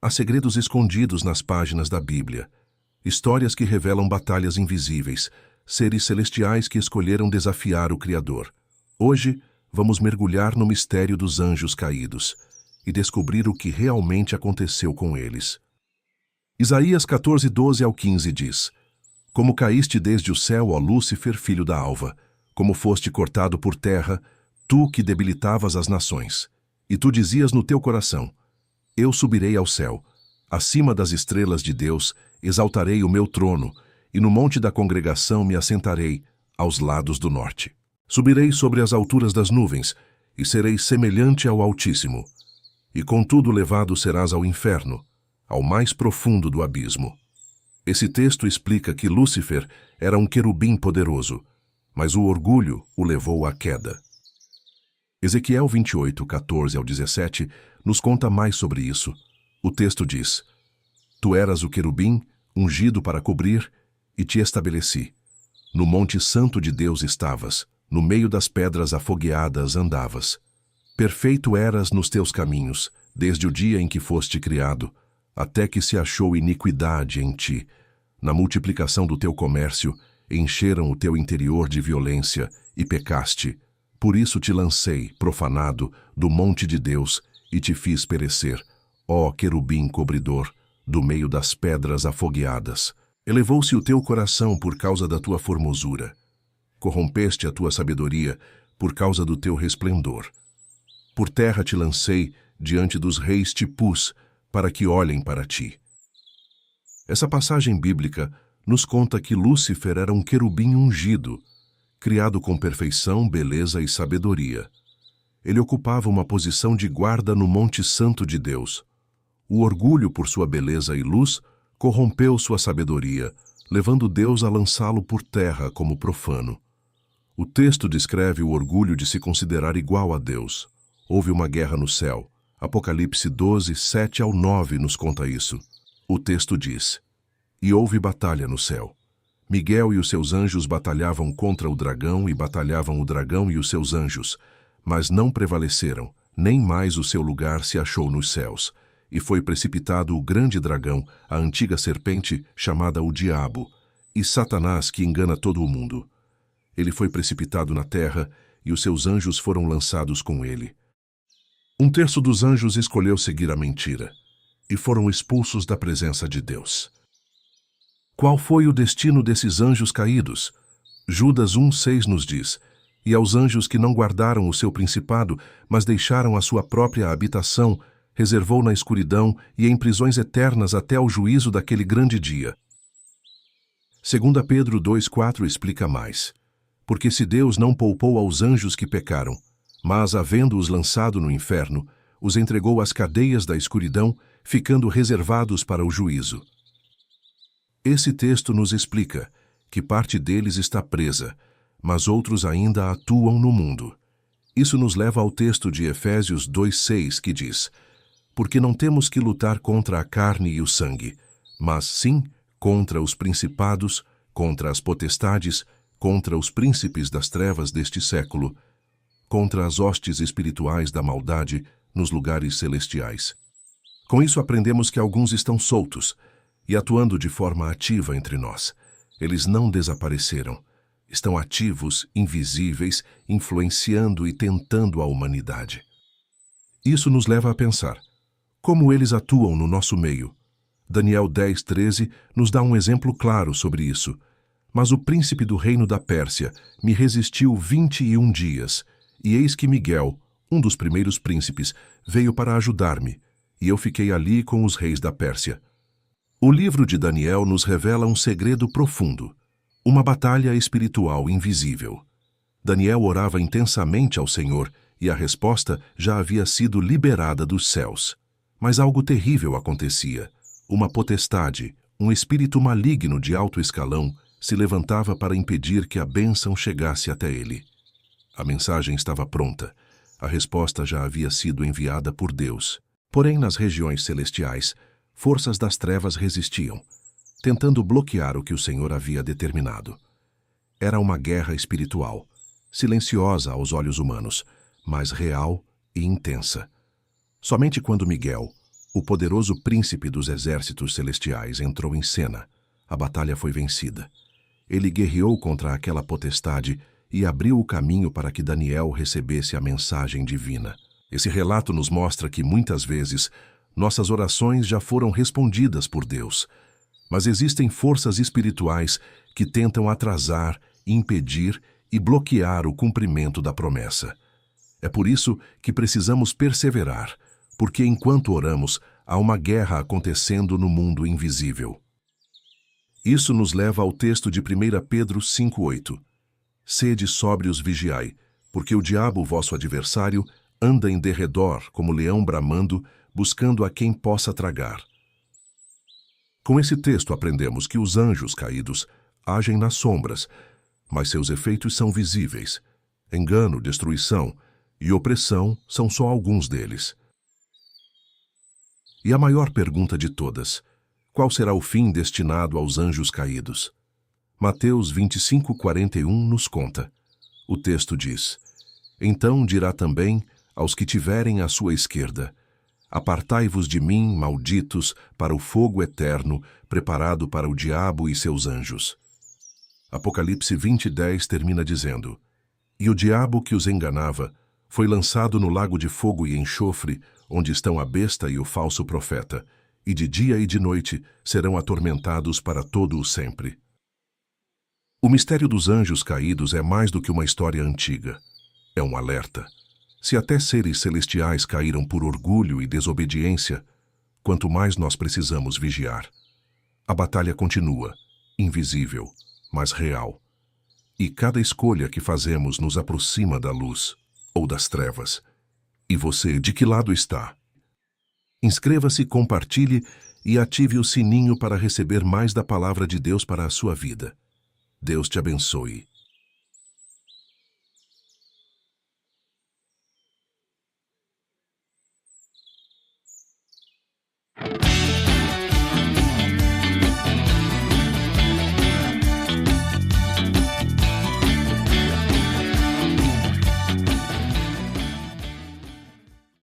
Há segredos escondidos nas páginas da Bíblia, histórias que revelam batalhas invisíveis, seres celestiais que escolheram desafiar o Criador. Hoje, vamos mergulhar no mistério dos anjos caídos e descobrir o que realmente aconteceu com eles. Isaías 14, 12 ao 15 diz: Como caíste desde o céu, ó Lúcifer, filho da alva, como foste cortado por terra, tu que debilitavas as nações. E tu dizias no teu coração: Eu subirei ao céu, acima das estrelas de Deus, exaltarei o meu trono, e no monte da congregação me assentarei, aos lados do norte. Subirei sobre as alturas das nuvens, e serei semelhante ao Altíssimo. E contudo levado serás ao inferno, ao mais profundo do abismo. Esse texto explica que Lúcifer era um querubim poderoso, mas o orgulho o levou à queda. Ezequiel 28, 14 ao 17, nos conta mais sobre isso. O texto diz: Tu eras o querubim, ungido para cobrir, e te estabeleci. No monte santo de Deus estavas, no meio das pedras afogueadas andavas. Perfeito eras nos teus caminhos, desde o dia em que foste criado, até que se achou iniquidade em ti. Na multiplicação do teu comércio, encheram o teu interior de violência, e pecaste. Por isso te lancei, profanado, do monte de Deus, e te fiz perecer, ó querubim cobridor, do meio das pedras afogueadas. Elevou-se o teu coração por causa da tua formosura. Corrompeste a tua sabedoria por causa do teu resplendor. Por terra te lancei, diante dos reis te pus, para que olhem para ti. Essa passagem bíblica nos conta que Lúcifer era um querubim ungido, criado com perfeição, beleza e sabedoria. Ele ocupava uma posição de guarda no Monte Santo de Deus. O orgulho por sua beleza e luz corrompeu sua sabedoria, levando Deus a lançá-lo por terra como profano. O texto descreve o orgulho de se considerar igual a Deus. Houve uma guerra no céu. Apocalipse 12, 7 ao 9 nos conta isso. O texto diz: E houve batalha no céu. Miguel e os seus anjos batalhavam contra o dragão e batalhavam o dragão e os seus anjos, mas não prevaleceram, nem mais o seu lugar se achou nos céus. E foi precipitado o grande dragão, a antiga serpente, chamada o Diabo, e Satanás, que engana todo o mundo. Ele foi precipitado na terra, e os seus anjos foram lançados com ele. Um terço dos anjos escolheu seguir a mentira, e foram expulsos da presença de Deus. Qual foi o destino desses anjos caídos? Judas 1,6 nos diz: E aos anjos que não guardaram o seu principado, mas deixaram a sua própria habitação, reservou na escuridão e em prisões eternas até ao juízo daquele grande dia. 2 Pedro 2,4 explica mais: Porque se Deus não poupou aos anjos que pecaram, mas, havendo-os lançado no inferno, os entregou às cadeias da escuridão, ficando reservados para o juízo. Esse texto nos explica que parte deles está presa, mas outros ainda atuam no mundo. Isso nos leva ao texto de Efésios 2,6, que diz: Porque não temos que lutar contra a carne e o sangue, mas sim contra os principados, contra as potestades, contra os príncipes das trevas deste século, contra as hostes espirituais da maldade nos lugares celestiais. Com isso aprendemos que alguns estão soltos e atuando de forma ativa entre nós. Eles não desapareceram. Estão ativos, invisíveis, influenciando e tentando a humanidade. Isso nos leva a pensar: como eles atuam no nosso meio? Daniel 10:13 nos dá um exemplo claro sobre isso. Mas o príncipe do reino da Pérsia me resistiu 21 dias, e eis que Miguel, um dos primeiros príncipes, veio para ajudar-me, e eu fiquei ali com os reis da Pérsia. O livro de Daniel nos revela um segredo profundo, uma batalha espiritual invisível. Daniel orava intensamente ao Senhor, e a resposta já havia sido liberada dos céus. Mas algo terrível acontecia. Uma potestade, um espírito maligno de alto escalão, se levantava para impedir que a bênção chegasse até ele. A mensagem estava pronta. A resposta já havia sido enviada por Deus. Porém, nas regiões celestiais, forças das trevas resistiam, tentando bloquear o que o Senhor havia determinado. Era uma guerra espiritual, silenciosa aos olhos humanos, mas real e intensa. Somente quando Miguel, O poderoso príncipe dos exércitos celestiais entrou em cena. A batalha foi vencida. Ele guerreou contra aquela potestade e abriu o caminho para que Daniel recebesse a mensagem divina. Esse relato nos mostra que, muitas vezes, nossas orações já foram respondidas por Deus, mas existem forças espirituais que tentam atrasar, impedir e bloquear o cumprimento da promessa. É por isso que precisamos perseverar, porque enquanto oramos, há uma guerra acontecendo no mundo invisível. Isso nos leva ao texto de 1 Pedro 5,8. Sede sóbrios vigiai, porque o diabo, vosso adversário, anda em derredor como leão bramando, buscando a quem possa tragar. Com esse texto aprendemos que os anjos caídos agem nas sombras, mas seus efeitos são visíveis. Engano, destruição e opressão são só alguns deles. E a maior pergunta de todas: qual será o fim destinado aos anjos caídos? Mateus 25:41 nos conta. O texto diz: Então dirá também aos que tiverem à sua esquerda: Apartai-vos de mim, malditos, para o fogo eterno, preparado para o diabo e seus anjos. Apocalipse 20:10 termina dizendo: E o diabo que os enganava foi lançado no lago de fogo e enxofre, onde estão a besta e o falso profeta, e de dia e de noite serão atormentados para todo o sempre. O mistério dos anjos caídos é mais do que uma história antiga. É um alerta. Se até seres celestiais caíram por orgulho e desobediência, quanto mais nós precisamos vigiar. A batalha continua, invisível, mas real. E cada escolha que fazemos nos aproxima da luz ou das trevas. E você, de que lado está? Inscreva-se, compartilhe e ative o sininho para receber mais da palavra de Deus para a sua vida. Deus te abençoe.